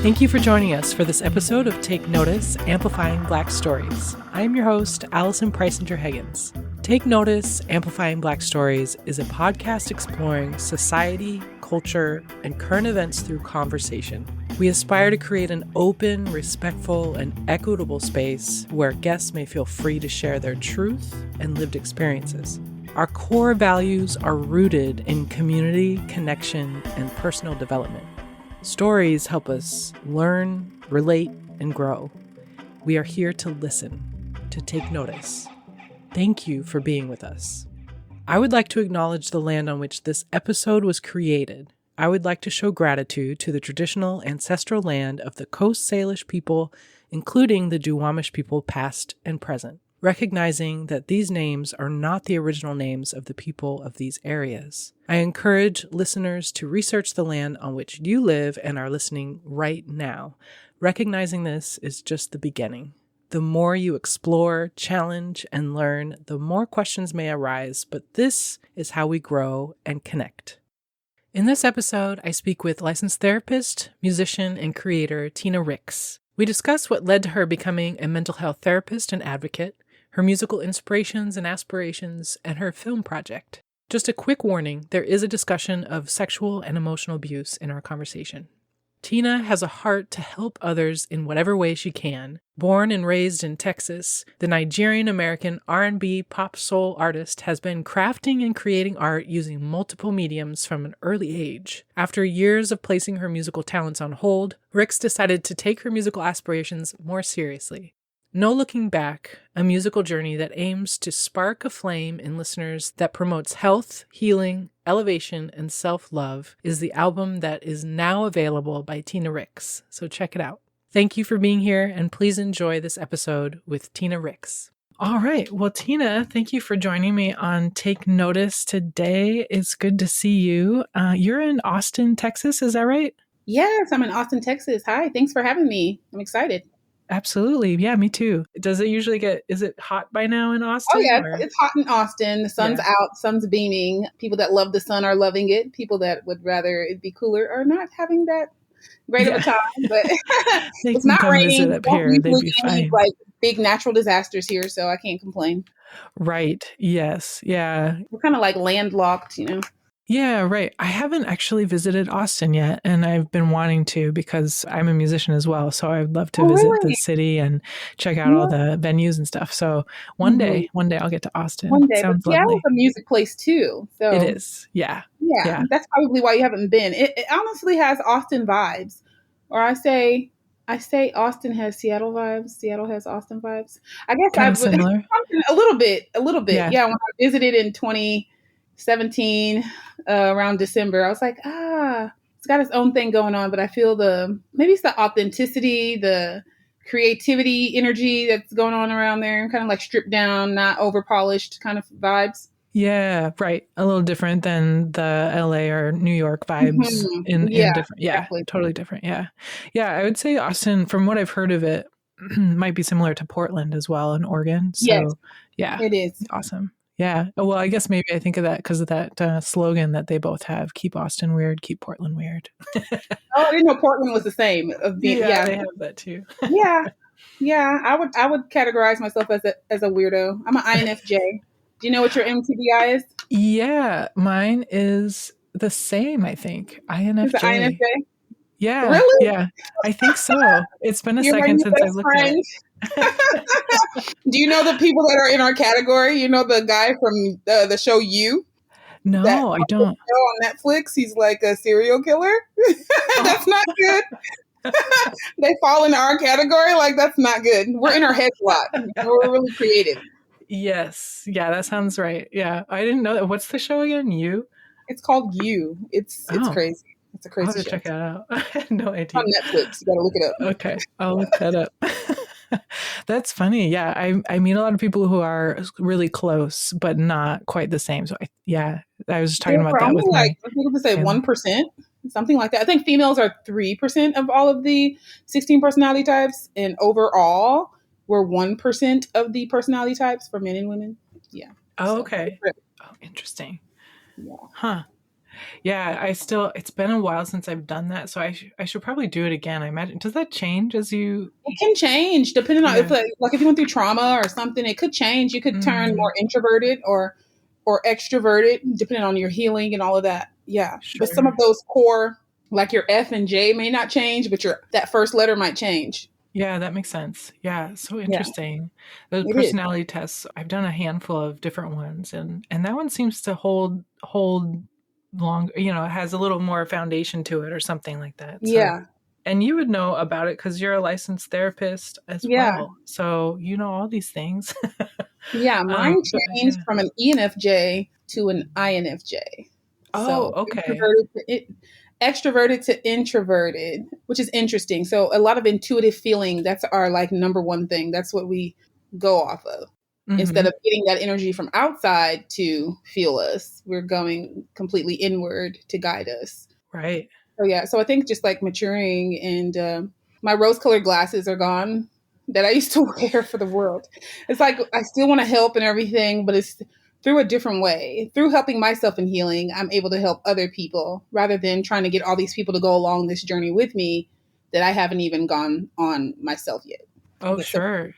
Thank you for joining us for this episode of Take Notice, Amplifying Black Stories. I am your host, Allison Preisinger-Higgins. Take Notice, Amplifying Black Stories is a podcast exploring society, culture, and current events through conversation. We aspire to create an open, respectful, and equitable space where guests may feel free to share their truth and lived experiences. Our core values are rooted in community, connection, and personal development. Stories help us learn, relate, and grow. We are here to listen, to take notice. Thank you for being with us. I would like to acknowledge the land on which this episode was created. I would like to show gratitude to the traditional ancestral land of the Coast Salish people, including the Duwamish people past and present, recognizing that these names are not the original names of the people of these areas. I encourage listeners to research the land on which you live and are listening right now. Recognizing this is just the beginning. The more you explore, challenge, and learn, the more questions may arise, but this is how we grow and connect. In this episode, I speak with licensed therapist, musician, and creator Tina Rix. We discuss what led to her becoming a mental health therapist and advocate, her musical inspirations and aspirations, and her film project. Just a quick warning, there is a discussion of sexual and emotional abuse in our conversation. Tina has a heart to help others in whatever way she can. Born and raised in Texas, the Nigerian American R&B pop soul artist has been crafting and creating art using multiple mediums from an early age. After years of placing her musical talents on hold, Rix decided to take her musical aspirations more seriously. No Looking Back, a musical journey that aims to spark a flame in listeners that promotes health, healing, elevation, and self-love, is the album that is now available by Tina Rix, so check it out. Thank you for being here, and please enjoy this episode with Tina Rix. All right. Well, Tina, thank you for joining me on Take Notice today. It's good to see you. You're in Austin, Texas, is that right? Yes, I'm in Austin, Texas. Hi, thanks for having me. I'm excited. Absolutely. Yeah, me too. Does it usually is it hot by now in Austin? Oh, yeah, it's hot in Austin. The sun's out, sun's beaming. People that love the sun are loving it. People that would rather it be cooler are not having that great of a time. But it's not raining. Up here. They'd be fine. Like big natural disasters here, so I can't complain. Right. Yes. Yeah. We're kind of like landlocked, Yeah, right. I haven't actually visited Austin yet, and I've been wanting to because I'm a musician as well. So I'd love to visit the city and check out all the venues and stuff. So one day I'll get to Austin. One day. Sounds but Seattle's a music place too. So it is. Yeah. That's probably why you haven't been. It honestly has Austin vibes. Or I say Austin has Seattle vibes. Seattle has Austin vibes. I guess kind of similar. A little bit. Yeah. When I visited in 2017 around December, I was like, it's got its own thing going on, but I feel maybe it's the authenticity, the creativity, energy that's going on around there, kind of like stripped down, not over polished kind of vibes. Yeah, right. A little different than the LA or New York vibes in different. Yeah, exactly. Totally different. Yeah. Yeah. I would say Austin, from what I've heard of it, might be similar to Portland as well in Oregon. So yes, yeah, it is awesome. Yeah. Well, I guess maybe I think of that because of that slogan that they both have: "Keep Austin weird, keep Portland weird." Oh, I didn't know Portland was the same. They have that too. Yeah. I would categorize myself as a weirdo. I'm an INFJ. Do you know what your MTBI is? Yeah, mine is the same. I think INFJ. Is it INFJ? Yeah. Really? Yeah. I think so. It's been a second since I've looked at it. Do you know the people that are in our category? You know the guy from the show You? No, I don't. On Netflix, he's like a serial killer. That's not good. They fall into our category. Like, that's not good. We're in our heads a lot. We're really creative. Yes. Yeah, that sounds right. Yeah. I didn't know that. What's the show again? You? It's called You. It's crazy. It's a crazy I'll have to check it out. I had no idea. It's on Netflix. You got to look it up. Okay. I'll look that up. That's funny. Yeah. I meet a lot of people who are really close, but not quite the same. So I was talking about that with people could say 1%, something like that. I think females are 3% of all of the 16 personality types. And overall, we're 1% of the personality types for men and women. Yeah. Oh, okay. Oh, interesting. Yeah. Huh. Yeah, it's been a while since I've done that, so I should probably do it again. I imagine. Does that change as you? It can change depending on if Yeah. like if you went through trauma or something, it could change. You could turn Mm, more introverted or extroverted depending on your healing and all of that. Yeah. But some of sure. those core, like your F and J may not change, but your that first letter might change. Yeah, that makes sense. Yeah, so Yeah, interesting. The it is. personality tests, I've done a handful of different ones, and that one seems to hold long, it has a little more foundation to it or something like that. So, Yeah. and you would know about it because you're a licensed therapist as Yeah. well. So, you know all these things. Yeah. Mine But changed yeah. from an ENFJ to an INFJ. Oh, So okay. extroverted to introverted, which is interesting. So a lot of intuitive feeling, that's our like number one thing. That's what we go off of. Instead Mm-hmm. of getting that energy from outside to fuel us, we're going completely inward to guide us. Right. So yeah, so I think just like maturing and my rose-colored glasses are gone that I used to wear for the world. It's like I still want to help and everything, but it's through a different way. Through helping myself in healing, I'm able to help other people rather than trying to get all these people to go along this journey with me that I haven't even gone on myself yet. I Oh, guess so. sure.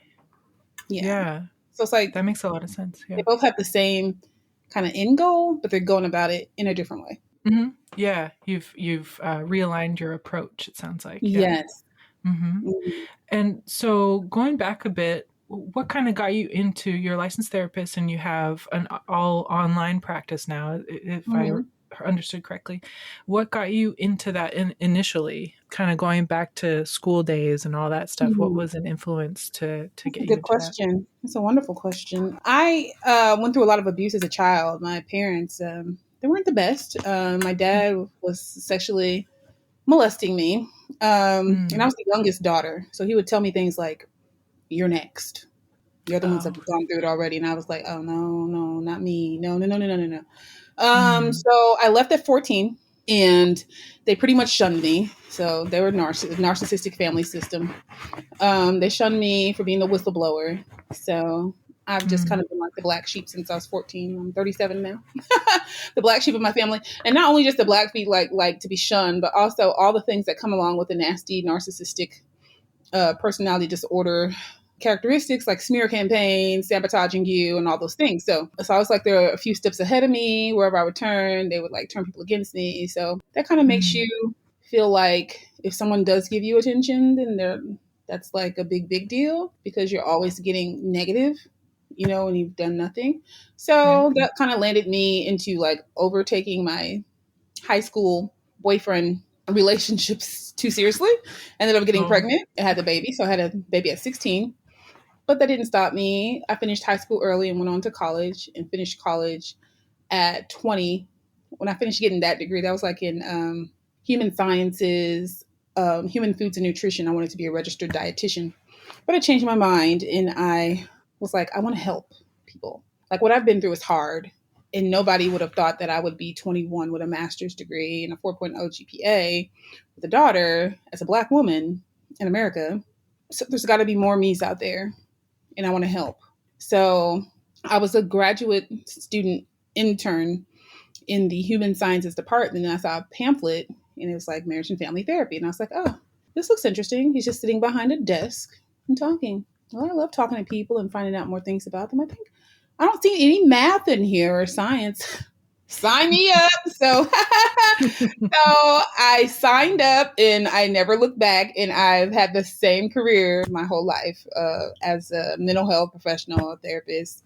Yeah. Yeah, So it's like that makes a lot of sense. they Yeah. both have the same kind of end goal, but they're going about it in a different way. Hmm. Yeah, you've realigned your approach. It sounds like, yeah. Yes. Hmm. Mhm. And so, going back a bit, what kind of got you into your licensed therapist, and you have an all online practice now, if I Mhm. understood correctly? What got you into that initially? Kind of going back to school days and all that stuff. What Mhm. was an influence to That's a get you good into that? question. That's a wonderful question. I went through a lot of abuse as a child. My parents, they weren't the best. My dad was sexually molesting me, and I Mm. was the youngest daughter. So he would tell me things like, "You're next. You're the ones that Oh. have gone through it already." And I was like, "Oh no, no, not me. No, no, no, no, no, no, no." Mm. So I left at 14, and they pretty much shunned me. So they were narcissistic family system. They shunned me for being the whistleblower. So I've just kind Mm. of been like the black sheep since I was 14. I'm 37 now. The black sheep of my family. And not only just the black sheep like to be shunned, but also all the things that come along with a nasty narcissistic personality disorder characteristics like smear campaigns, sabotaging you, and all those things. So I was like, there are a few steps ahead of me. Wherever I would turn, they would like turn people against me. So that kind of makes Mm. you feel like if someone does give you attention, then that's like a big deal because you're always getting negative, and you've done nothing. Right. So that kind of landed me into like overtaking my high school boyfriend relationships too seriously. Ended up getting Oh. pregnant. I had the baby. So I had a baby at 16. But that didn't stop me. I finished high school early and went on to college and finished college at 20. When I finished getting that degree, that was like in human sciences, human foods and nutrition. I wanted to be a registered dietitian. But I changed my mind and I was like, I want to help people. Like what I've been through is hard. And nobody would have thought that I would be 21 with a master's degree and a 4.0 GPA with a daughter as a Black woman in America. So there's got to be more me's out there, and I want to help. So I was a graduate student intern in the human sciences department, and I saw a pamphlet, and it was like marriage and family therapy. And I was like, oh, this looks interesting. He's just sitting behind a desk and talking. Well, I love talking to people and finding out more things about them. I don't see any math in here or science. Sign me up. So I signed up and I never looked back. And I've had the same career my whole life as a mental health professional, a therapist,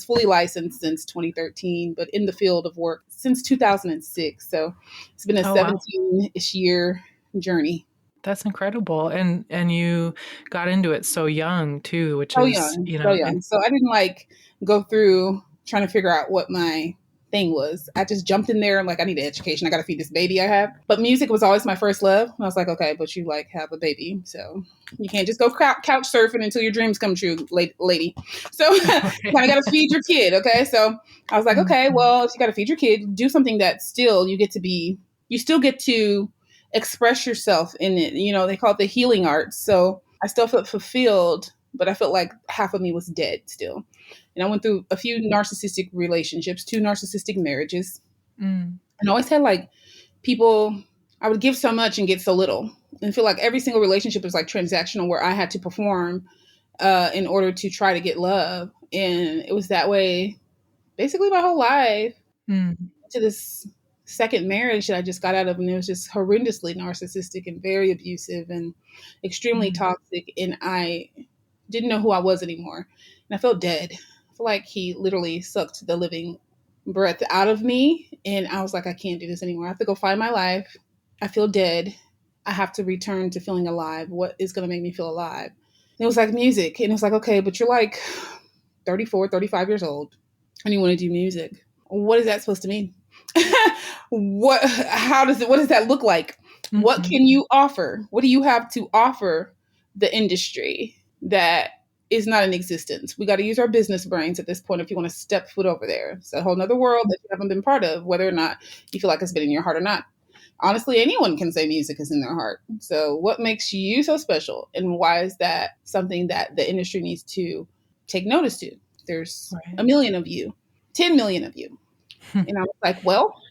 fully licensed since 2013, but in the field of work since 2006. So it's been a Oh, wow. 17-ish year journey. That's incredible. And you got into it so young too, which So is, young, so young. So I didn't like go through trying to figure out what my thing was. I just jumped in there. I'm like, I need an education. I got to feed this baby I have. But music was always my first love. And I was like, okay, but you like have a baby, so you can't just go couch surfing until your dreams come true, lady. So you kind of got to feed your kid. Okay, so I was like, okay, Mhm. well, if you got to feed your kid, do something that still you still get to express yourself in it. They call it the healing arts. So I still felt fulfilled, but I felt like half of me was dead still. And I went through a few narcissistic relationships, 2 narcissistic marriages. Mm. And I always had like people, I would give so much and get so little. And I feel like every single relationship was like transactional where I had to perform in order to try to get love. And it was that way basically my whole life to this second marriage that I just got out of. And it was just horrendously narcissistic and very abusive and extremely toxic. And I didn't know who I was anymore. And I felt dead. I feel like he literally sucked the living breath out of me. And I was like, I can't do this anymore. I have to go find my life. I feel dead. I have to return to feeling alive. What is going to make me feel alive? And it was like music. And it was like, okay, but you're like 34, 35 years old and you want to do music. What is that supposed to mean? What does that look like? Mm-hmm. What can you offer? What do you have to offer the industry that is not in existence? We got to use our business brains at this point if you want to step foot over there. It's a whole nother world that you haven't been part of, whether or not you feel like it's been in your heart or not. Honestly, anyone can say music is in their heart. So what makes you so special? And why is that something that the industry needs to take notice to? There's a million of you, 10 million of you. And I was like, well,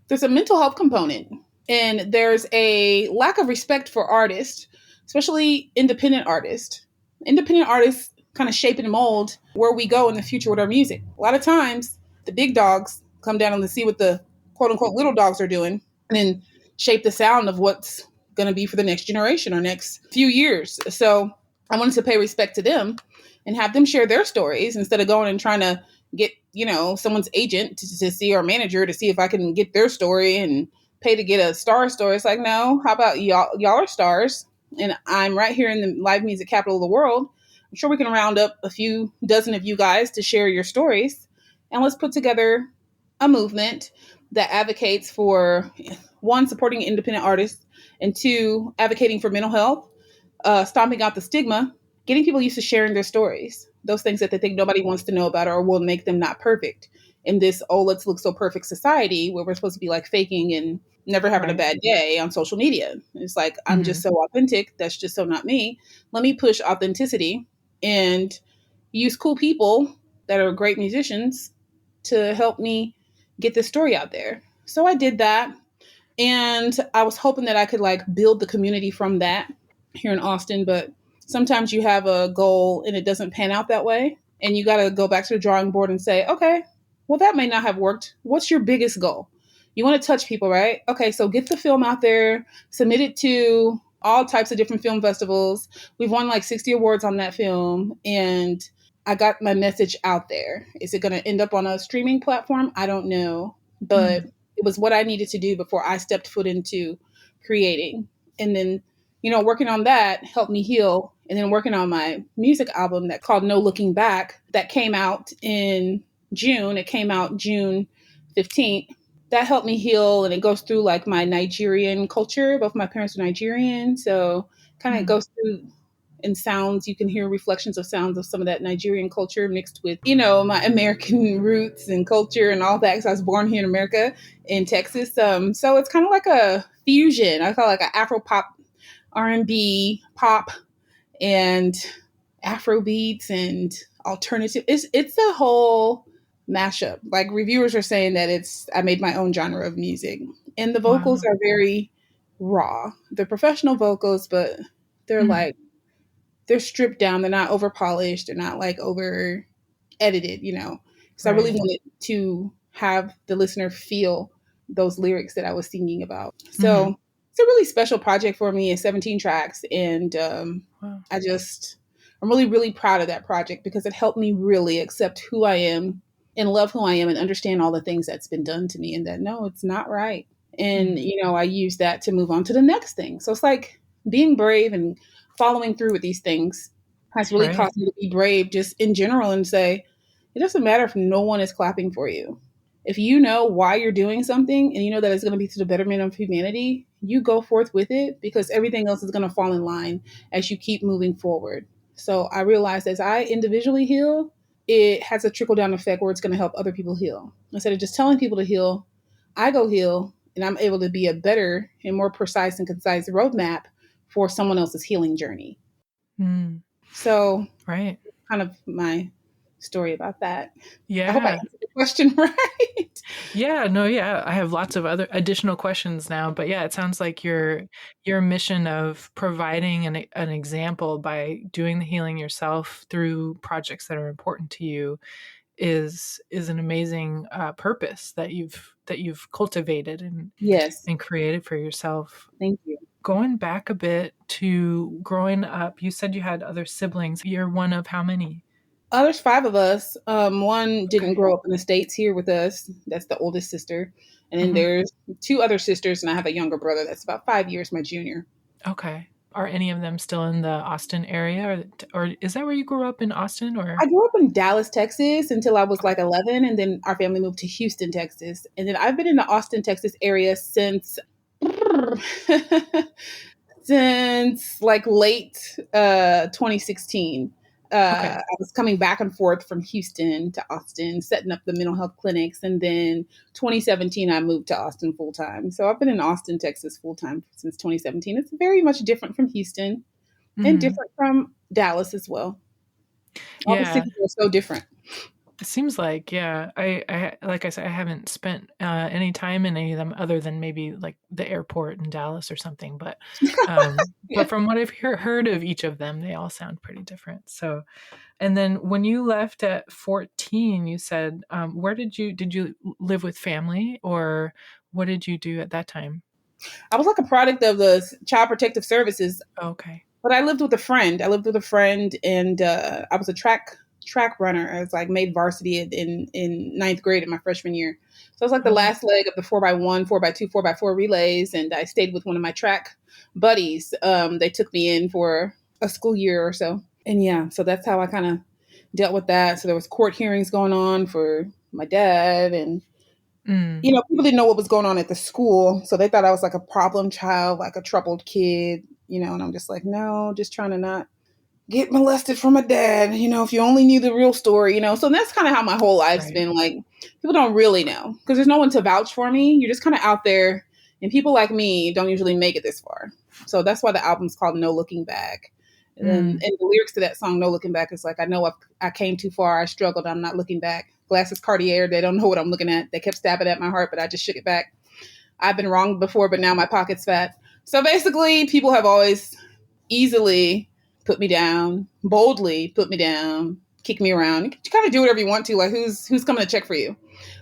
there's a mental health component and there's a lack of respect for artists, especially independent artists. Independent artists kind of shape and mold where we go in the future with our music. A lot of times the big dogs come down and see what the quote unquote little dogs are doing and then shape the sound of what's going to be for the next generation or next few years. So I wanted to pay respect to them and have them share their stories instead of going and trying to get, someone's agent to see or manager to see if I can get their story and pay to get a star story. It's like, no, how about y'all are stars and I'm right here in the live music capital of the world. I'm sure we can round up a few dozen of you guys to share your stories and let's put together a movement that advocates for, one, supporting independent artists, and two, advocating for mental health, stomping out the stigma, getting people used to sharing their stories, those things that they think nobody wants to know about or will make them not perfect in this, let's look so perfect society where we're supposed to be like faking and never having a bad day on social media. It's like, I'm just so authentic. That's just so not me. Let me push authenticity and use cool people that are great musicians to help me get this story out there. So I did that. And I was hoping that I could like build the community from that here in Austin. But sometimes you have a goal and it doesn't pan out that way. And you got to go back to the drawing board and say, okay, well, that may not have worked. What's your biggest goal? You want to touch people, right? Okay, so get the film out there, submit it to all types of different film festivals. We've won like 60 awards on that film. And I got my message out there. Is it going to end up on a streaming platform? I don't know. But it was what I needed to do before I stepped foot into creating. And then, working on that helped me heal. And then working on my music album that called No Looking Back, that came out in June. It came out June 15th. That helped me heal. And it goes through like my Nigerian culture. Both my parents are Nigerian. So kind of goes through in sounds. You can hear reflections of sounds of some of that Nigerian culture mixed with, my American roots and culture and all that. Because I was born here in America, in Texas. So it's kind of like a fusion. I call it like an Afro pop, R&B, pop, and Afro beats and alternative. It's a whole mashup. Like reviewers are saying that I made my own genre of music, and the vocals are very raw. They're professional vocals, but they're like, they're stripped down. They're not over polished. They're not like over edited, So I really wanted to have the listener feel those lyrics that I was singing about. So it's a really special project for me. It's 17 tracks. And I'm really, really proud of that project because it helped me really accept who I am and love who I am and understand all the things that's been done to me and that, no, it's not right. And, I use that to move on to the next thing. So it's like being brave and following through with these things has really caused me to be brave just in general and say, it doesn't matter if no one is clapping for you. If you know why you're doing something and you know that it's going to be to the betterment of humanity, you go forth with it because everything else is going to fall in line as you keep moving forward. So I realized as I individually heal, it has a trickle down effect where it's going to help other people heal. Instead of just telling people to heal, I go heal and I'm able to be a better and more precise and concise roadmap for someone else's healing journey. So kind of my story about that. Yeah. I hope I answered the question right. Yeah, no, yeah. I have lots of other additional questions now, but yeah, it sounds like your mission of providing an example by doing the healing yourself through projects that are important to you is an amazing purpose that you've cultivated Yes. and created for yourself. Thank you. Going back a bit to growing up, you said you had other siblings. You're one of how many? There's five of us. One didn't Okay. grow up in the States here with us. That's the oldest sister. And then Mhm. there's two other sisters, and I have a younger brother that's about 5 years my junior. Okay. Are any of them still in the Austin area, or is that where you grew up in Austin? Or I grew up in Dallas, Texas until I was okay. like 11, and then our family moved to Houston, Texas. And then I've been in the Austin, Texas area since since like late 2016. Okay. I was coming back and forth from Houston to Austin, setting up the mental health clinics. And then 2017, I moved to Austin full time. So I've been in Austin, Texas full time since 2017. It's very much different from Houston and Mhm. different from Dallas as well. All the Yeah. cities are so different. It seems like, yeah. I like I said, I haven't spent any time in any of them other than maybe like the airport in Dallas or something. But Yeah. from what I've heard of each of them, they all sound pretty different. So, and then when you left at 14, you said, where did you live with family, or what did you do at that time? I was like a product of the Child Protective Services, Okay. but I lived with a friend. I lived with a friend, and I was a track runner. I was like made varsity in ninth grade in my freshman year. So I was like the Oh, last leg of the 4x1, 4x2, 4x4 relays, and I stayed with one of my track buddies. They took me in for a school year or so, and yeah, so that's how I kind of dealt with that. So there was court hearings going on for my dad, and mm, people didn't know what was going on at the school, so they thought I was like a problem child, like a troubled kid, and I'm just like, no, just trying to not get molested from a dad, if you only knew the real story. So that's kind of how my whole life's right. been. Like, people don't really know because there's no one to vouch for me. You're just kind of out there, and people like me don't usually make it this far. So that's why the album's called No Looking Back. And Mm, the lyrics to that song, No Looking Back, is like, I know I came too far. I struggled. I'm not looking back. Glasses Cartier. They don't know what I'm looking at. They kept stabbing at my heart, but I just shook it back. I've been wronged before, but now my pocket's fat. So basically, people have always easily put me down, boldly put me down, kick me around. You can kind of do whatever you want to. Like, who's coming to check for you?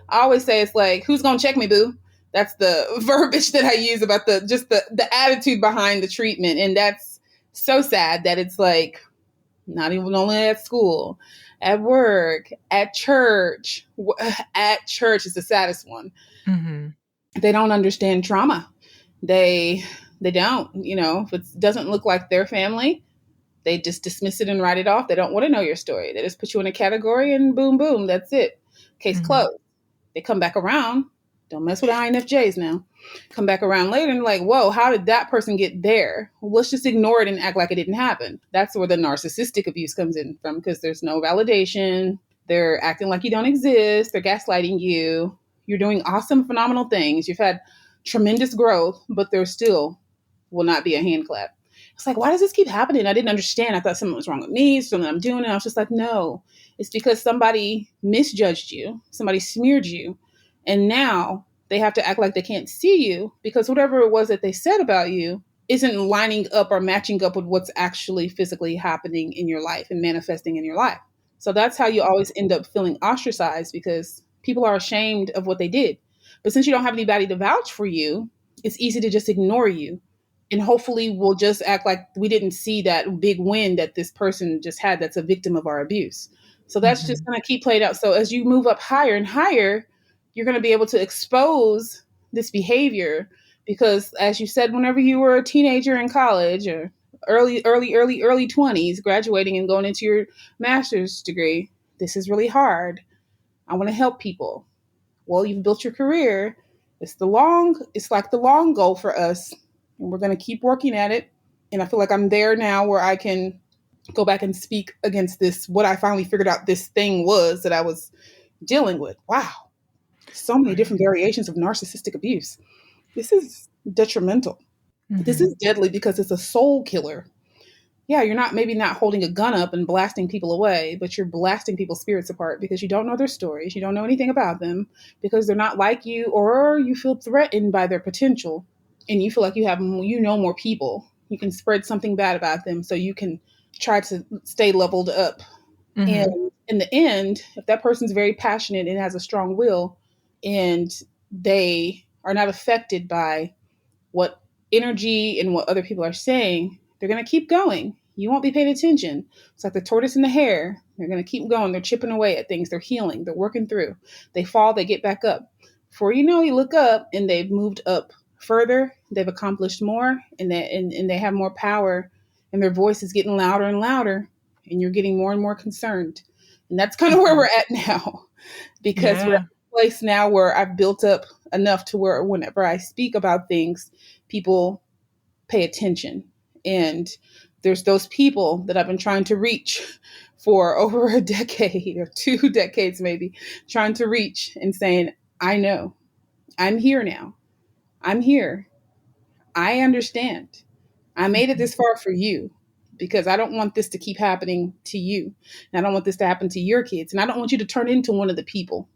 I always say it's like, who's gonna check me, boo? That's the verbiage that I use about the attitude behind the treatment, and that's so sad that it's like not even only at school, at work, at church. At church is the saddest one. mm-hmm. They don't understand trauma. They they don't. If it doesn't look like their family, they just dismiss it and write it off. They don't want to know your story. They just put you in a category and boom, boom, that's it. Case Mm-hmm. closed. They come back around. Don't mess with INFJs now. Come back around later and like, whoa, how did that person get there? Well, let's just ignore it and act like it didn't happen. That's where the narcissistic abuse comes in from, because there's no validation. They're acting like you don't exist. They're gaslighting you. You're doing awesome, phenomenal things. You've had tremendous growth, but there still will not be a hand clap. It's like, why does this keep happening? I didn't understand. I thought something was wrong with me, something I'm doing. And I was just like, no, it's because somebody misjudged you, somebody smeared you, and now they have to act like they can't see you because whatever it was that they said about you isn't lining up or matching up with what's actually physically happening in your life and manifesting in your life. So that's how you always end up feeling ostracized, because people are ashamed of what they did. But since you don't have anybody to vouch for you, it's easy to just ignore you. And hopefully we'll just act like we didn't see that big win that this person just had that's a victim of our abuse. So that's Mm-hmm. just going to keep playing out. So as you move up higher and higher, you're going to be able to expose this behavior, because as you said, whenever you were a teenager in college or early 20s, graduating and going into your master's degree, this is really hard. I want to help people. Well, you've built your career. It's like the long goal for us, and we're going to keep working at it. And I feel like I'm there now where I can go back and speak against this, what I finally figured out this thing was that I was dealing with. Wow. So many Right. different variations of narcissistic abuse. This is detrimental. This Mm-hmm. is deadly because it's a soul killer. yeah, you're not holding a gun up and blasting people away, but you're blasting people's spirits apart because you don't know their stories. You don't know anything about them because they're not like you, or you feel threatened by their potential and you feel like you know more people. You can spread something bad about them so you can try to stay leveled up. Mm-hmm. And in the end, if that person's very passionate and has a strong will and they are not affected by what energy and what other people are saying, they're going to keep going. You won't be paying attention. It's like the tortoise and the hare. They're going to keep going. They're chipping away at things. They're healing. They're working through. They fall. They get back up. Before you know, you look up and they've moved up further. They've accomplished more, and they have more power, and their voice is getting louder and louder, and you're getting more and more concerned. And that's kind of where we're at now, because we're at a place now where I've built up enough to where whenever I speak about things, people pay attention. And there's those people that I've been trying to reach for over a decade or 2 decades, maybe, trying to reach and saying, I know, I'm here now. I'm here. I understand. I made it this far for you because I don't want this to keep happening to you. And I don't want this to happen to your kids. And I don't want you to turn into one of the people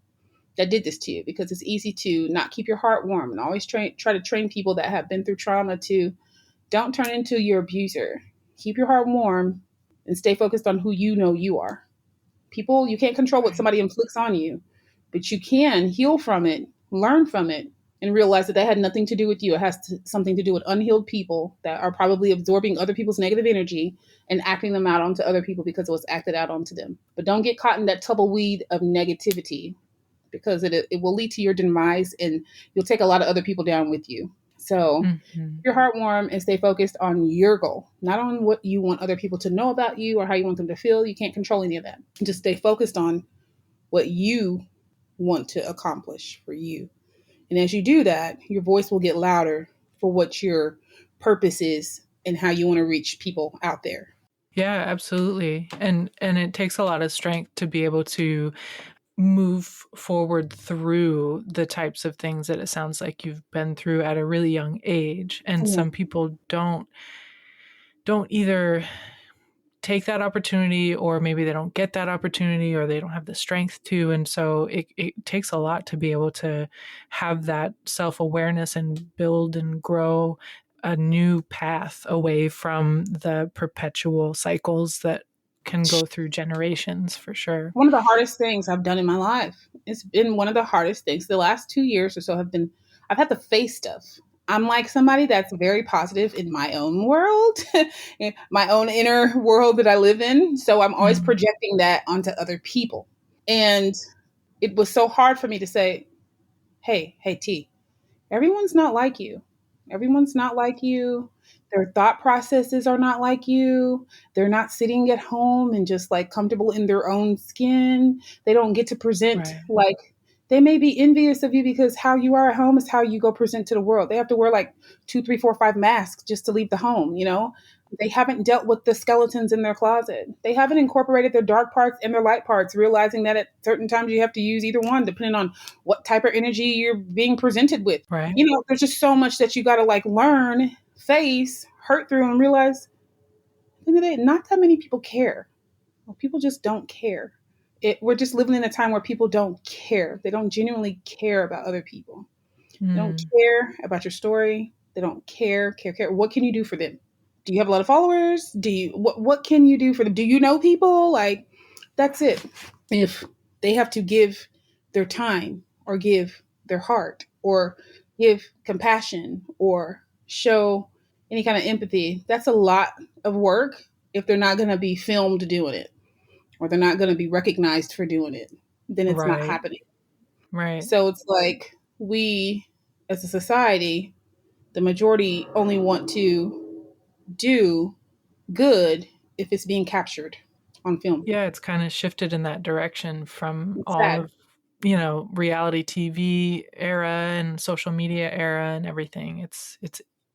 that did this to you, because it's easy to not keep your heart warm, and always try to train people that have been through trauma to don't turn into your abuser. Keep your heart warm and stay focused on who you know you are. People, you can't control what somebody inflicts on you, but you can heal from it, learn from it, and realize that had nothing to do with you. It has something to do with unhealed people that are probably absorbing other people's negative energy and acting them out onto other people because it was acted out onto them. But don't get caught in that tumbleweed of negativity, because it will lead to your demise, and you'll take a lot of other people down with you. So keep your heart warm and stay focused on your goal, not on what you want other people to know about you or how you want them to feel. You can't control any of that. Just stay focused on what you want to accomplish for you. And as you do that, your voice will get louder for what your purpose is and how you want to reach people out there. Yeah, absolutely. And it takes a lot of strength to be able to move forward through the types of things that it sounds like you've been through at a really young age. And some people don't either take that opportunity, or maybe they don't get that opportunity, or they don't have the strength to. And so it takes a lot to be able to have that self-awareness and build and grow a new path away from the perpetual cycles that can go through generations, for sure. One of the hardest things I've done in my life. It's been one of the hardest things. The last 2 years or so I've had to face stuff. I'm like somebody that's very positive in my own world, in my own inner world that I live in. So I'm always projecting that onto other people. And it was so hard for me to say, hey, T, everyone's not like you. Everyone's not like you. Their thought processes are not like you. They're not sitting at home and just like comfortable in their own skin. They don't get to present like, they may be envious of you because how you are at home is how you go present to the world. They have to wear like 2, 3, 4, 5 masks just to leave the home, you know? They haven't dealt with the skeletons in their closet. They haven't incorporated their dark parts and their light parts, realizing that at certain times you have to use either one, depending on what type of energy you're being presented with. Right. You know, there's just so much that you got to like learn, face, hurt through, and realize, at the end of the day, not that many people care. Well, people just don't care. We're just living in a time where people don't care. They don't genuinely care about other people. They don't care about your story. They don't care. What can you do for them? Do you have a lot of followers? What can you do for them? Do you know people? Like, that's it. If they have to give their time or give their heart or give compassion or show any kind of empathy, that's a lot of work if they're not going to be filmed doing it, or they're not going to be recognized for doing it, then it's not happening. Right. So it's like we, as a society, the majority only want to do good if it's being captured on film. Yeah, it's kind of shifted in that direction from all of, reality TV era and social media era and everything. It's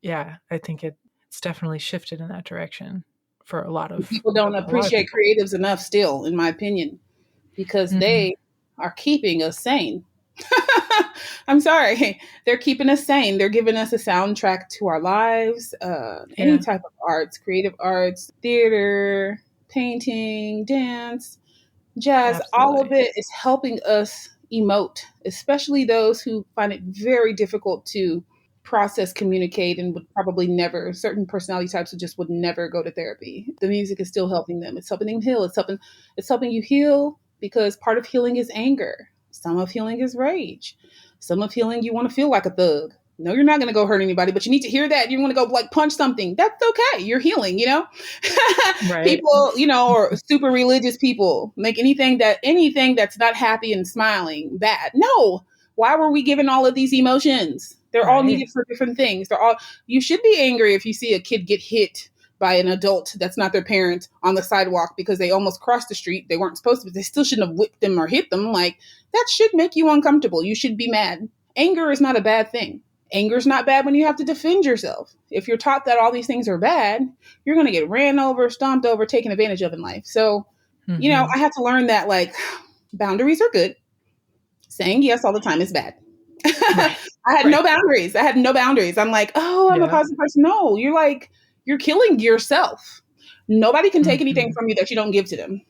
I think it's definitely shifted in that direction for a lot of people. Don't appreciate creatives enough still, in my opinion, because they are keeping us sane. I'm sorry. They're keeping us sane. They're giving us a soundtrack to our lives. Any type of arts, creative arts, theater, painting, dance, jazz, all of it is helping us emote, especially those who find it very difficult to process, communicate, and would probably never, certain personality types would never go to therapy. The music is still helping them. It's helping them heal. It's helping you heal, because part of healing is anger. Some of healing is rage. Some of healing, you want to feel like a thug. No, you're not going to go hurt anybody, but you need to hear that. You want to go like punch something. That's okay. You're healing, Right. People, or super religious people make anything that's not happy and smiling bad. No. Why were we given all of these emotions? They're all needed for different things. You should be angry if you see a kid get hit by an adult that's not their parent on the sidewalk because they almost crossed the street. They weren't supposed to, but they still shouldn't have whipped them or hit them. Like, that should make you uncomfortable. You should be mad. Anger is not a bad thing. Anger is not bad when you have to defend yourself. If you're taught that all these things are bad, you're going to get ran over, stomped over, taken advantage of in life. So, I had to learn that, like, boundaries are good. Saying yes all the time is bad. Right. I had no boundaries. I'm like, I'm a positive person. No, you're killing yourself. Nobody can take anything from you that you don't give to them,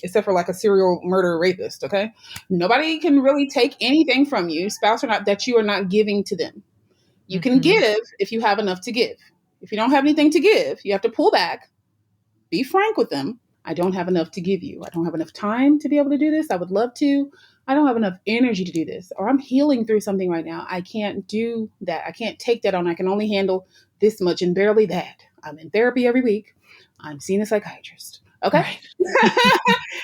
except for like a serial murderer rapist. Okay. Nobody can really take anything from you, spouse or not, that you are not giving to them. You can give if you have enough to give. If you don't have anything to give, you have to pull back, be frank with them. I don't have enough to give you. I don't have enough time to be able to do this. I would love to. I don't have enough energy to do this, or I'm healing through something right now. I can't do that. I can't take that on. I can only handle this much and barely that. I'm in therapy every week. I'm seeing a psychiatrist. Okay. Right.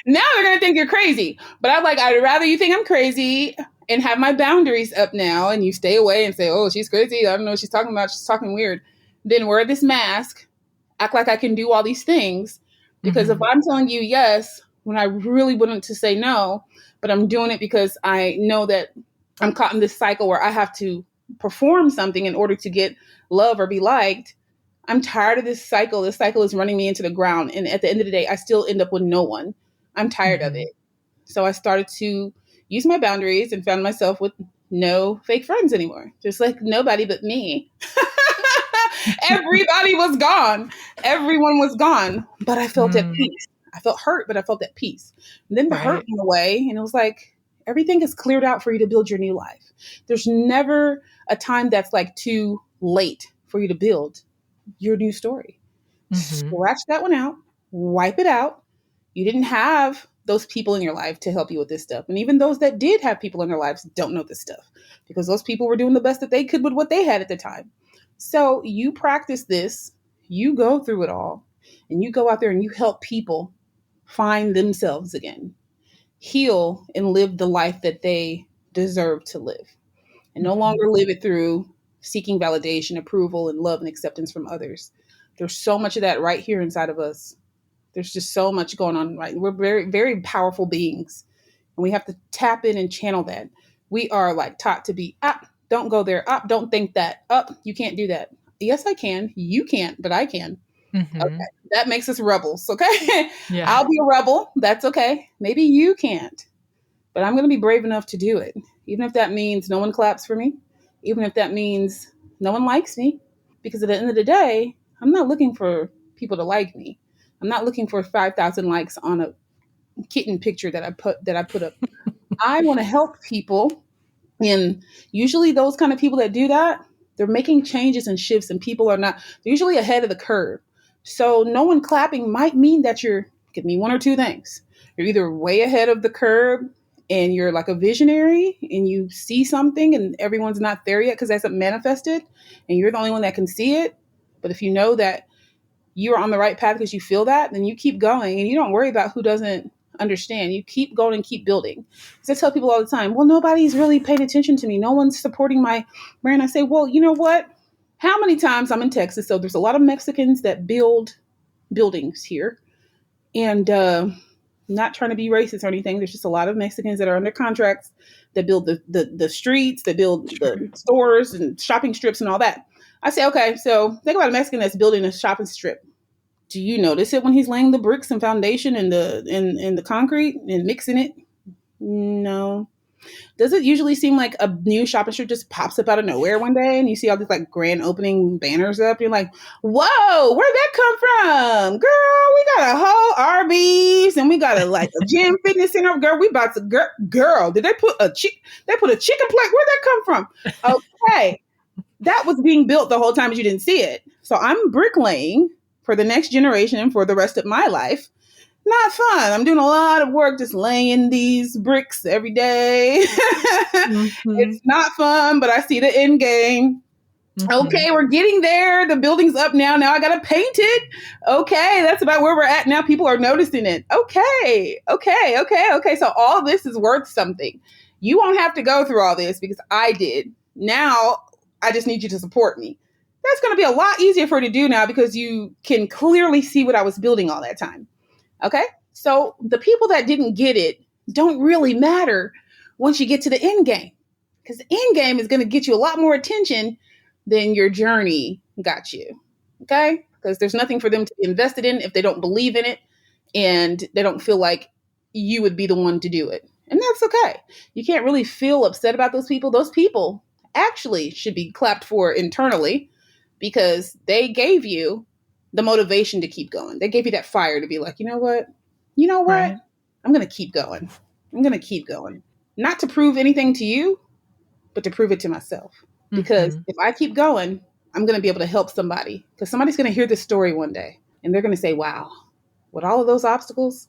Now they're going to think you're crazy, but I'd rather you think I'm crazy and have my boundaries up now, and you stay away and say, oh, she's crazy. I don't know what she's talking about. She's talking weird. Then wear this mask, act like I can do all these things. Because if I'm telling you yes, when I really wanted to say no, but I'm doing it because I know that I'm caught in this cycle where I have to perform something in order to get love or be liked, I'm tired of this cycle. This cycle is running me into the ground. And at the end of the day, I still end up with no one. I'm tired of it. So I started to use my boundaries and found myself with no fake friends anymore. Just like nobody but me. Everybody was gone. Everyone was gone. But I felt at peace. I felt hurt, but I felt at peace. And then the hurt went away, and it was like, everything is cleared out for you to build your new life. There's never a time that's like too late for you to build your new story. Scratch that one out, wipe it out. You didn't have those people in your life to help you with this stuff. And even those that did have people in their lives don't know this stuff, because those people were doing the best that they could with what they had at the time. So you practice this, you go through it all, and you go out there and you help people find themselves again, heal, and live the life that they deserve to live, and no longer live it through seeking validation, approval, and love and acceptance from others. There's so much of that right here inside of us. There's just so much going on, right? We're very, very powerful beings, and we have to tap in and channel that. We are like taught to be up, don't go there, up, don't think that, up, you can't do that. Yes, I can. You can't, but I can. Okay. That makes us rebels. Okay. Yeah. I'll be a rebel. That's okay. Maybe you can't, but I'm going to be brave enough to do it. Even if that means no one claps for me, even if that means no one likes me, because at the end of the day, I'm not looking for people to like me. I'm not looking for 5,000 likes on a kitten picture that I put up. I want to help people. And usually those kind of people that do that, they're making changes and shifts, and people are not, they're usually ahead of the curve. So no one clapping might mean that give me one or two things. You're either way ahead of the curve and you're like a visionary and you see something and everyone's not there yet because it hasn't manifested and you're the only one that can see it. But if you know that you're on the right path because you feel that, then you keep going and you don't worry about who doesn't understand. You keep going and keep building. Because I tell people all the time, well, nobody's really paying attention to me. No one's supporting my brand. I say, well, you know what? How many times I'm in Texas, so there's a lot of Mexicans that build buildings here. And not trying to be racist or anything. There's just a lot of Mexicans that are under contracts that build the streets, that build the stores and shopping strips and all that. I say, okay, so think about a Mexican that's building a shopping strip. Do you notice it when he's laying the bricks and foundation and the concrete and mixing it? No. Does it usually seem like a new shopping strip just pops up out of nowhere one day and you see all these like grand opening banners up? You're like, whoa, where'd that come from? Girl, we got a whole Arby's and we got a gym fitness center. Girl, we about to, girl, did they put a chicken plate? Where'd that come from? Okay. That was being built the whole time, but you didn't see it. So I'm bricklaying for the next generation and for the rest of my life. Not fun. I'm doing a lot of work just laying these bricks every day. Mm-hmm. It's not fun, but I see the end game. Mm-hmm. Okay, we're getting there. The building's up now. Now I got to paint it. Okay, that's about where we're at now. People are noticing it. Okay. So all this is worth something. You won't have to go through all this because I did. Now I just need you to support me. That's going to be a lot easier for you to do now because you can clearly see what I was building all that time. Okay, so the people that didn't get it don't really matter once you get to the end game, because the end game is going to get you a lot more attention than your journey got you. Okay, because there's nothing for them to be invested in if they don't believe in it and they don't feel like you would be the one to do it. And that's okay. You can't really feel upset about those people. Those people actually should be clapped for internally because they gave you the motivation to keep going. They gave you that fire to be like, you know what? Right. I'm going to keep going. Not to prove anything to you, but to prove it to myself. Because if I keep going, I'm going to be able to help somebody. Because somebody's going to hear this story one day and they're going to say, wow, with all of those obstacles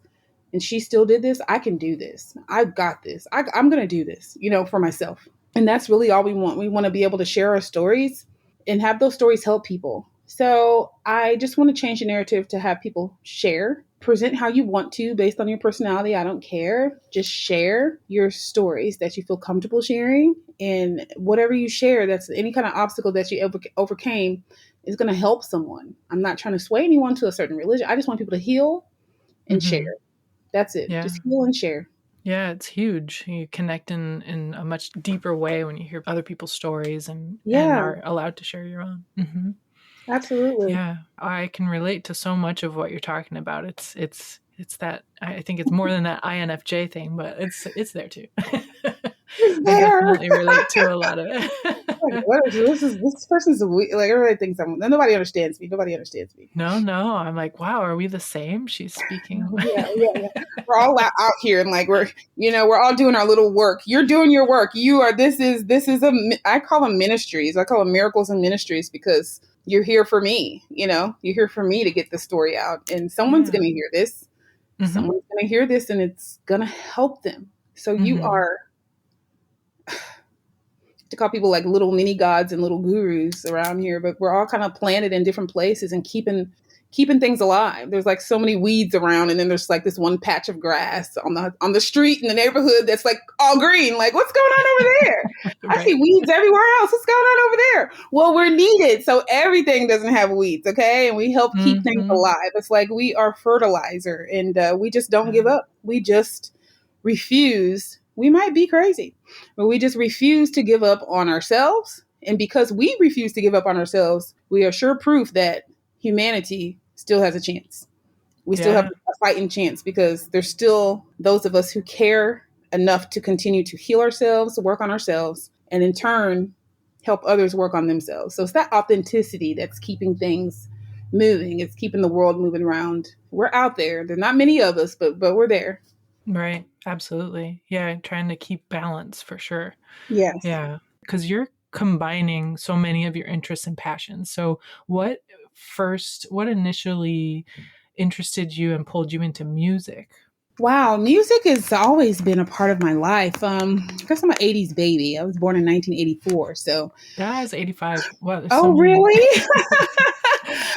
and she still did this, I can do this. I've got this. I'm going to do this, for myself. And that's really all we want. We want to be able to share our stories and have those stories help people. So I just want to change the narrative to have people share, present how you want to based on your personality. I don't care. Just share your stories that you feel comfortable sharing, and whatever you share, that's any kind of obstacle that you overcame is going to help someone. I'm not trying to sway anyone to a certain religion. I just want people to heal and share. That's it. Yeah. Just heal and share. Yeah, it's huge. You connect in a much deeper way when you hear other people's stories and are allowed to share your own. Mm-hmm. Absolutely. Yeah, I can relate to so much of what you're talking about. It's that, I think it's more than that INFJ thing, but it's there too. I definitely relate to a lot of it. This person's like, everybody thinks nobody understands me. No, I'm like, wow, are we the same? She's speaking. Yeah. We're all out here and like we're all doing our little work. You're doing your work. This is I call them ministries. I call them miracles and ministries because you're here for me. You're here for me to get the story out, and someone's going to hear this. Mm-hmm. Someone's going to hear this, and it's going to help them. So you are. To call people like little mini gods and little gurus around here, but we're all kind of planted in different places and keeping things alive. There's like so many weeds around, and then there's like this one patch of grass on the street in the neighborhood that's like all green. Like, what's going on over there? Right. I see weeds everywhere else. What's going on over there? Well, we're needed, so everything doesn't have weeds, okay? And we help keep things alive. It's like we are fertilizer, and we just don't give up. We just refuse. We might be crazy, but we just refuse to give up on ourselves. And because we refuse to give up on ourselves, we are sure proof that humanity still has a chance. We still have a fighting chance because there's still those of us who care enough to continue to heal ourselves, work on ourselves, and in turn, help others work on themselves. So it's that authenticity that's keeping things moving. It's keeping the world moving around. We're out there. There's not many of us, but we're there. Right. Absolutely. Yeah. Trying to keep balance for sure. Yes. Yeah. Because you're combining so many of your interests and passions. So what initially interested you and pulled you into music? Wow. Music has always been a part of my life. I guess I'm an 80s baby. I was born in 1984. So that was 85. Wow, really?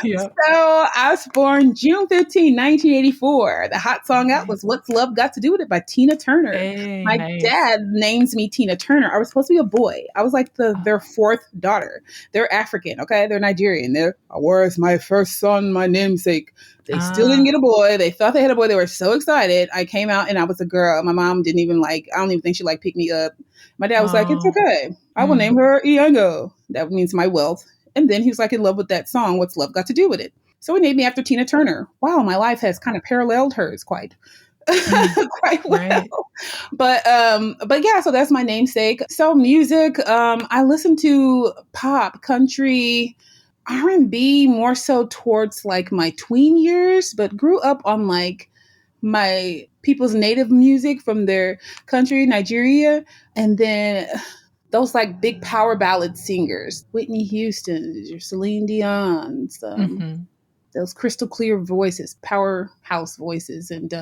Yep. So I was born June 15, 1984. The hot song out was What's Love Got to Do with It by Tina Turner. Hey, my dad names me Tina Turner. I was supposed to be a boy. I was like their fourth daughter. They're African, okay? They're Nigerian. Where's my first son, my namesake? They still didn't get a boy. They thought they had a boy. They were so excited. I came out and I was a girl. My mom didn't even I don't even think she picked me up. My dad was like, it's okay. I will name her Iyango. That means my wealth. And then he was in love with that song, What's Love Got to Do with It? So he named me after Tina Turner. Wow, my life has kind of paralleled hers quite. quite well. Right. But yeah, so that's my namesake. So music, I listen to pop, country, R&B more so towards like my tween years, but grew up on like my people's native music from their country, Nigeria, and then those like big power ballad singers, Whitney Houston's, your Celine Dion's, those crystal clear voices, powerhouse voices, and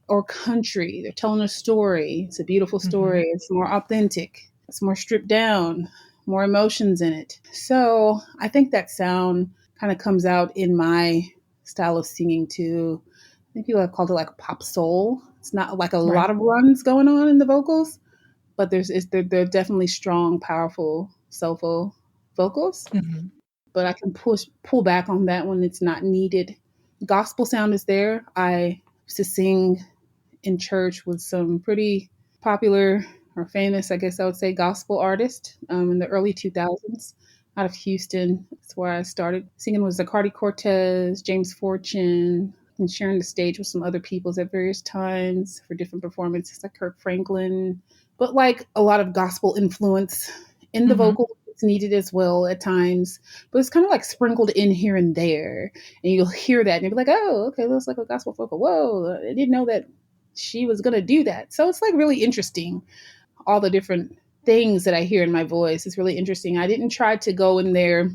or country. They're telling a story. It's a beautiful story. It's more authentic. It's more stripped down, more emotions in it. So I think that sound kind of comes out in my style of singing too. I think people have called it like pop soul. It's not like a lot of runs going on in the vocals, but they're definitely strong, powerful, soulful vocals. But I can pull back on that when it's not needed. Gospel sound is there. I used to sing in church with some pretty popular or famous, I guess I would say, gospel artists in the early 2000s out of Houston. That's where I started singing with Zacardi Cortez, James Fortune, and sharing the stage with some other peoples at various times for different performances like Kirk Franklin. But like a lot of gospel influence in the vocal, it's needed as well at times. But it's kind of like sprinkled in here and there. And you'll hear that and you'll be like, oh, okay, looks like a gospel vocal. Whoa, I didn't know that she was going to do that. So it's like really interesting. All the different things that I hear in my voice is really interesting. I didn't try to go in there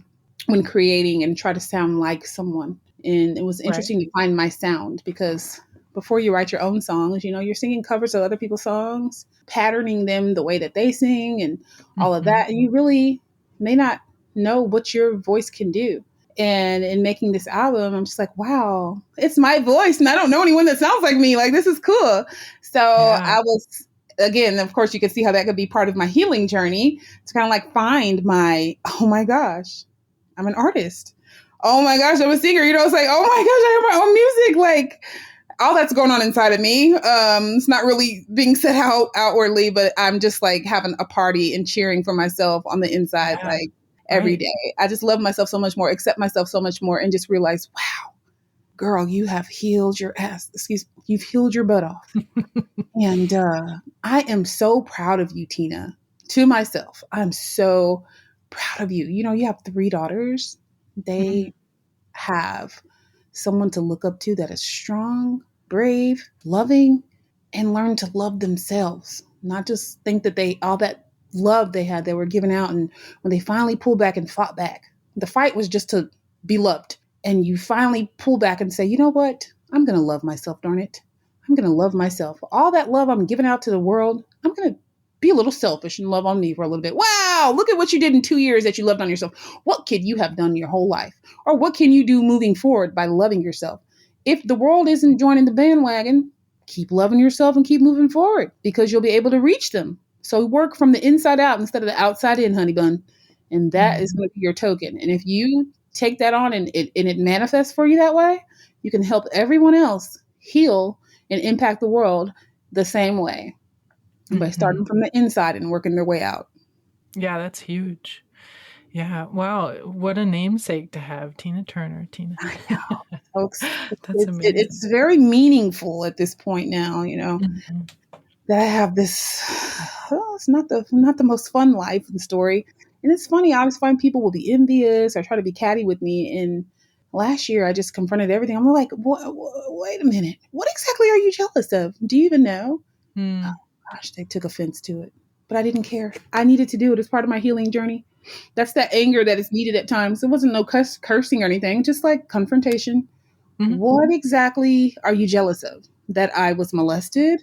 when creating and try to sound like someone. And it was interesting to find my sound because before you write your own songs, you're singing covers of other people's songs, patterning them the way that they sing and all of that. And you really may not know what your voice can do. And in making this album, I'm just like, wow, it's my voice. And I don't know anyone that sounds like me. Like, this is cool. So I was, again, of course, you can see how that could be part of my healing journey to kind of like find my, oh my gosh, I'm an artist. Oh my gosh, I'm a singer. It's like, oh my gosh, I have my own music. Like, all that's going on inside of me. It's not really being said outwardly, but I'm just like having a party and cheering for myself on the inside. Like, every day. I just love myself so much more, accept myself so much more, and just realize, wow, girl, you have healed your ass. You've healed your butt off. And I am so proud of you, Tina, to myself. I'm so proud of you. You have 3 daughters. They have someone to look up to that is strong, brave, loving, and learn to love themselves. Not just think that all that love they had, they were giving out. And when they finally pulled back and fought back, the fight was just to be loved. And you finally pull back and say, you know what? I'm going to love myself, darn it. I'm going to love myself. All that love I'm giving out to the world, I'm going to be a little selfish and love on me for a little bit. Wow, look at what you did in 2 years that you loved on yourself. What could you have done your whole life? Or what can you do moving forward by loving yourself? If the world isn't joining the bandwagon, keep loving yourself and keep moving forward because you'll be able to reach them. So work from the inside out instead of the outside in, honey bun. And that is going to be your token. And if you take that on and it manifests for you that way, you can help everyone else heal and impact the world the same way by starting from the inside and working their way out. Yeah, that's huge. Yeah. Wow. What a namesake to have. Tina Turner. I know. Folks, that's amazing. It's very meaningful at this point now, that I have this, it's not the most fun life and story. And it's funny, I always find people will be envious or try to be catty with me. And last year I just confronted everything. I'm like, wait a minute. What exactly are you jealous of? Do you even know? Oh gosh, they took offense to it. But I didn't care. I needed to do it as part of my healing journey. That's that anger that is needed at times. It wasn't no cursing or anything, just like confrontation. What exactly are you jealous of? That I was molested?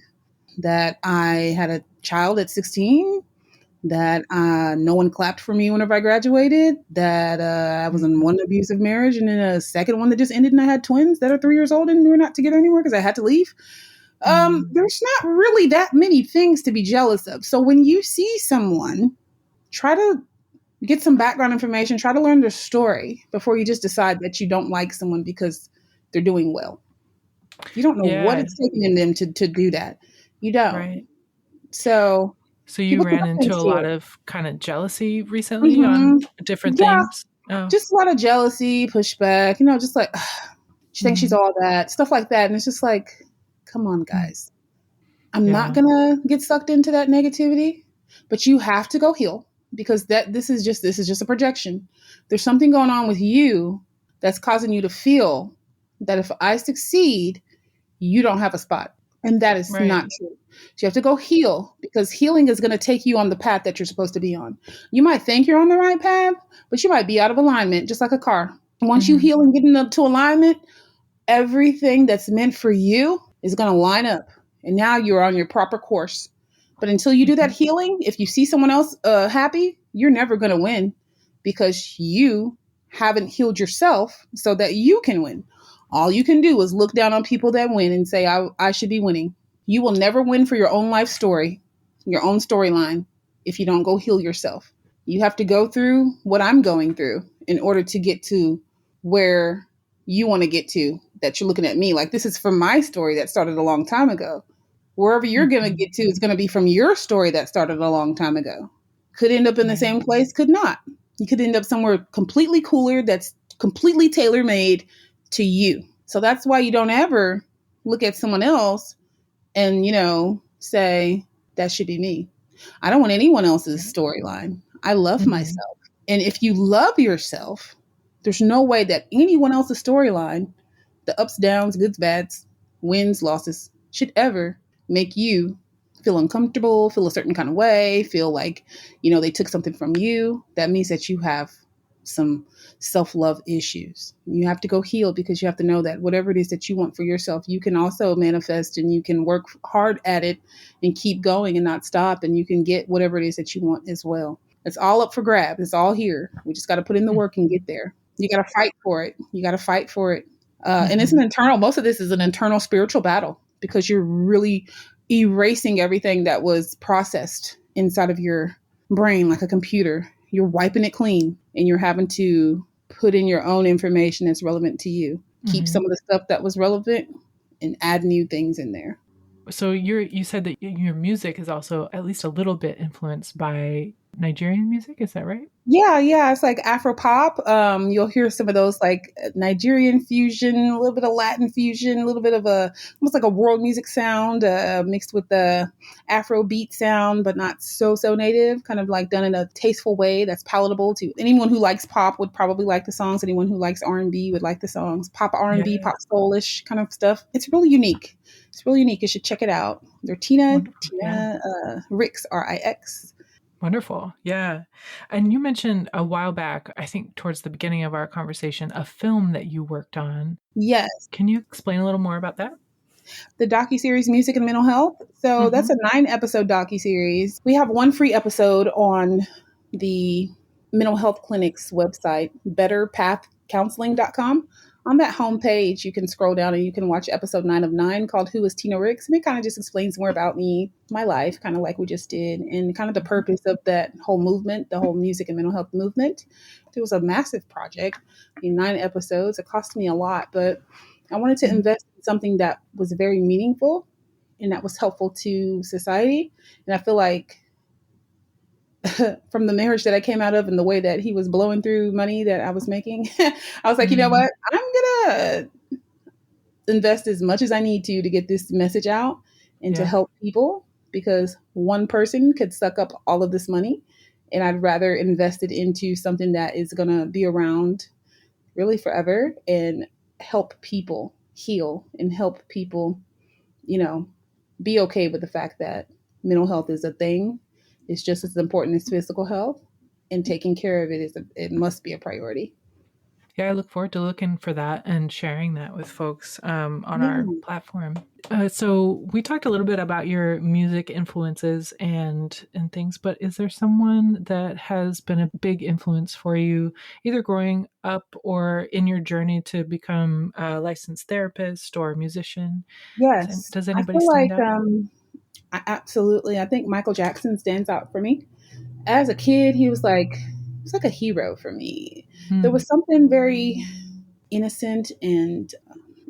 That I had a child at 16, that no one clapped for me whenever I graduated, that I was in one abusive marriage and then a second one that just ended and I had twins that are 3 years old and we're not together anymore because I had to leave. There's not really that many things to be jealous of. So when you see someone, try to get some background information, try to learn their story before you just decide that you don't like someone because they're doing well. You don't know what it's taking in them to do that. You don't. Right. So you ran into a lot of kind of jealousy recently on different things? Oh. Just a lot of jealousy, pushback, just like, she thinks she's all that, stuff like that. And it's just like, come on, guys. I'm not going to get sucked into that negativity, but you have to go heal because this is just a projection. There's something going on with you that's causing you to feel that if I succeed, you don't have a spot. And that is not true. So you have to go heal because healing is going to take you on the path that you're supposed to be on. You might think you're on the right path, but you might be out of alignment, just like a car. Once you heal and get into alignment, everything that's meant for you is going to line up. And now you're on your proper course. But until you do that healing, if you see someone else happy, you're never going to win because you haven't healed yourself so that you can win. All you can do is look down on people that win and say, I should be winning. You will never win for your own life story, your own storyline, if you don't go heal yourself. You have to go through what I'm going through in order to get to where you want to get to, that you're looking at me like this is from my story that started a long time ago. Wherever you're going to get to is going to be from your story that started a long time ago. Could end up in the same place, could not. You could end up somewhere completely cooler that's completely tailor-made to you. So that's why you don't ever look at someone else and, say, that should be me. I don't want anyone else's storyline. I love myself. And if you love yourself, there's no way that anyone else's storyline, the ups, downs, goods, bads, wins, losses, should ever make you feel uncomfortable, feel a certain kind of way, feel like, they took something from you. That means that you have some self-love issues. You have to go heal because you have to know that whatever it is that you want for yourself, you can also manifest and you can work hard at it and keep going and not stop. And you can get whatever it is that you want as well. It's all up for grabs. It's all here. We just got to put in the work and get there. You got to fight for it. And it's most of this is an internal spiritual battle because you're really erasing everything that was processed inside of your brain like a computer. You're wiping it clean and you're having to put in your own information that's relevant to you. Keep some of the stuff that was relevant and add new things in there. So you said that your music is also at least a little bit influenced by Nigerian music. Is that right? Yeah. It's like Afro pop. You'll hear some of those like Nigerian fusion, a little bit of Latin fusion, a little bit of almost like a world music sound mixed with the Afro beat sound, but not so native, kind of like done in a tasteful way that's palatable to anyone who likes pop would probably like the songs. Anyone who likes R&B would like the songs. Pop R&B, pop soulish kind of stuff. It's really unique. You should check it out. They're Tina Rix, Rix. Wonderful. Yeah. And you mentioned a while back, I think towards the beginning of our conversation, a film that you worked on. Yes. Can you explain a little more about that? The docuseries Music and Mental Health. So that's a 9-episode docuseries. We have one free episode on the mental health clinic's website, betterpathcounseling.com. On that homepage, you can scroll down and you can watch episode 9 of 9 called Who is Tina Rix? And it kind of just explains more about me, my life, kind of like we just did, and kind of the purpose of that whole movement, the whole music and mental health movement. It was a massive project, 9 episodes. It cost me a lot, but I wanted to invest in something that was very meaningful and that was helpful to society. And I feel like from the marriage that I came out of and the way that he was blowing through money that I was making, I was like, you know what? I'm going to invest as much as I need to get this message out and to help people, because one person could suck up all of this money. And I'd rather invest it into something that is going to be around really forever and help people heal and help people, be okay with the fact that mental health is a thing. It's just as important as physical health, and taking care of it must be a priority. Yeah, I look forward to looking for that and sharing that with folks on our platform. So we talked a little bit about your music influences and things, but is there someone that has been a big influence for you, either growing up or in your journey to become a licensed therapist or a musician? Yes. Does anybody stand out? Absolutely. I think Michael Jackson stands out for me. As a kid, he was like a hero for me. There was something very innocent and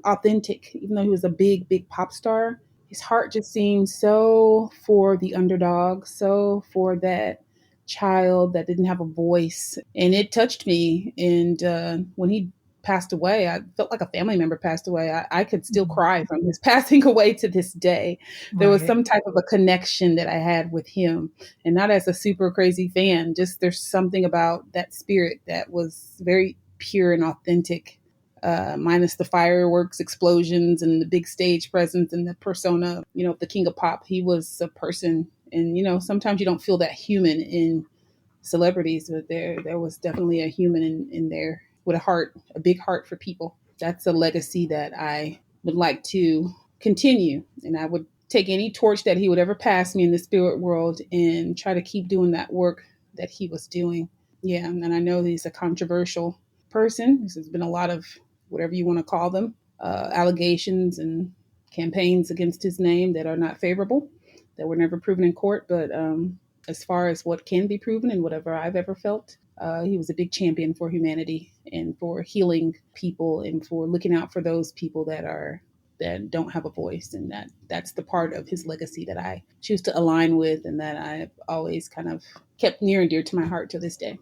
authentic, even though he was a big pop star. His heart just seemed so for the underdog, so for that child that didn't have a voice. And it touched me. And when he passed away, I felt like a family member passed away. I could still cry from his passing away to this day. There was some type of a connection that I had with him, and not as a super crazy fan, just there's something about that spirit that was very pure and authentic, minus the fireworks, explosions, and the big stage presence and the persona, the king of pop. He was a person. And, sometimes you don't feel that human in celebrities, but there was definitely a human in there with a big heart for people. That's a legacy that I would like to continue. And I would take any torch that he would ever pass me in the spirit world and try to keep doing that work that he was doing. Yeah. And I know he's a controversial person. There's been a lot of whatever you want to call them, allegations and campaigns against his name that are not favorable, that were never proven in court. But as far as what can be proven and whatever I've ever felt, he was a big champion for humanity and for healing people and for looking out for those people that don't have a voice. And that's the part of his legacy that I choose to align with and that I've always kind of kept near and dear to my heart to this day.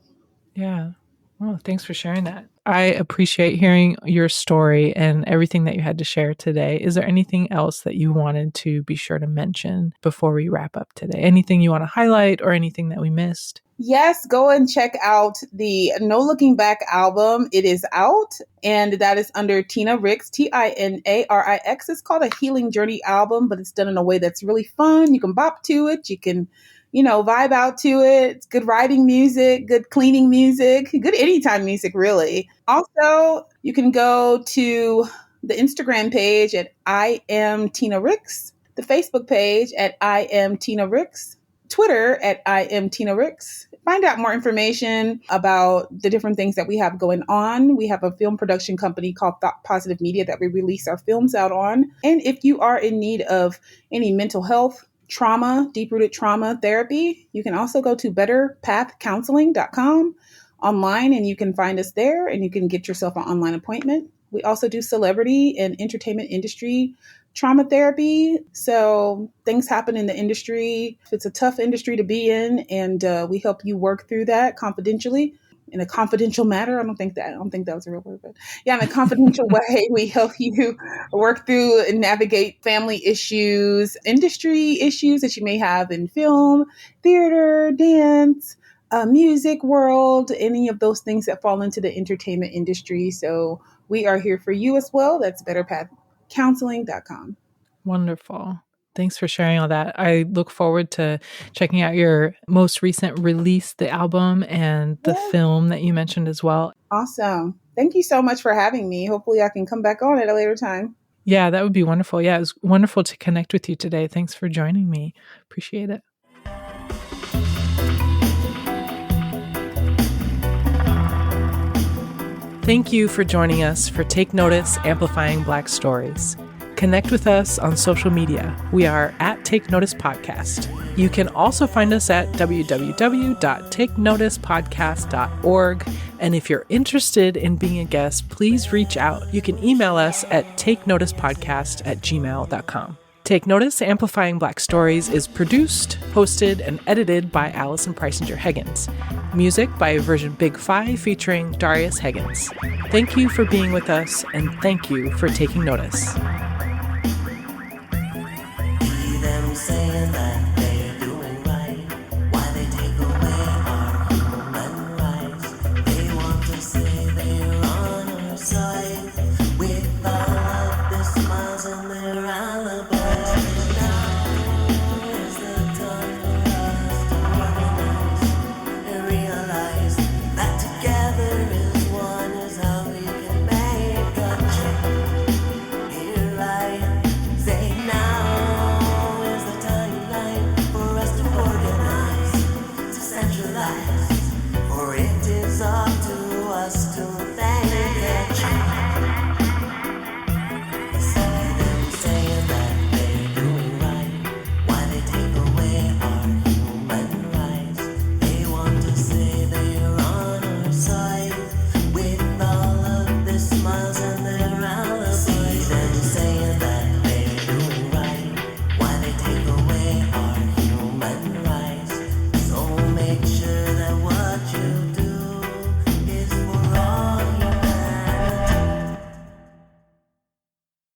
Yeah. Well, thanks for sharing that. I appreciate hearing your story and everything that you had to share today. Is there anything else that you wanted to be sure to mention before we wrap up today? Anything you want to highlight or anything that we missed? Yes, go and check out the No Looking Back album. It is out, and that is under Tina Rix, Tinarix. It's called a Healing Journey album, but it's done in a way that's really fun. You can bop to it. You can vibe out to it. It's good riding music, good cleaning music, good anytime music, really. Also, you can go to the Instagram page at I Am Tina Rix, the Facebook page at I Am Tina Rix, Twitter at I Am Tina Rix. Find out more information about the different things that we have going on. We have a film production company called Thought Positive Media that we release our films out on. And if you are in need of any mental health, trauma, deep-rooted trauma therapy, you can also go to betterpathcounseling.com online, and you can find us there and you can get yourself an online appointment. We also do celebrity and entertainment industry trauma therapy. So things happen in the industry. It's a tough industry to be in, and we help you work through that confidentially. In a confidential matter. I don't think that was a real word, but yeah, in a confidential way, we help you work through and navigate family issues, industry issues that you may have in film, theater, dance, music world, any of those things that fall into the entertainment industry. So we are here for you as well. That's betterpathcounseling.com. Wonderful. Thanks for sharing all that. I look forward to checking out your most recent release, the album, and the film that you mentioned as well. Awesome. Thank you so much for having me. Hopefully I can come back on at a later time. Yeah, that would be wonderful. Yeah, it was wonderful to connect with you today. Thanks for joining me. Appreciate it. Thank you for joining us for Take Notice, Amplifying Black Stories. Connect with us on social media. We are at Take Notice Podcast. You can also find us at www.takenoticepodcast.org. And if you're interested in being a guest, please reach out. You can email us at takenoticepodcast@gmail.com. Take Notice, Amplifying Black Stories is produced, hosted, and edited by Allison Preisinger Higgins. Music by Version Big 5 featuring Darius Higgins. Thank you for being with us, and thank you for taking notice. Saying that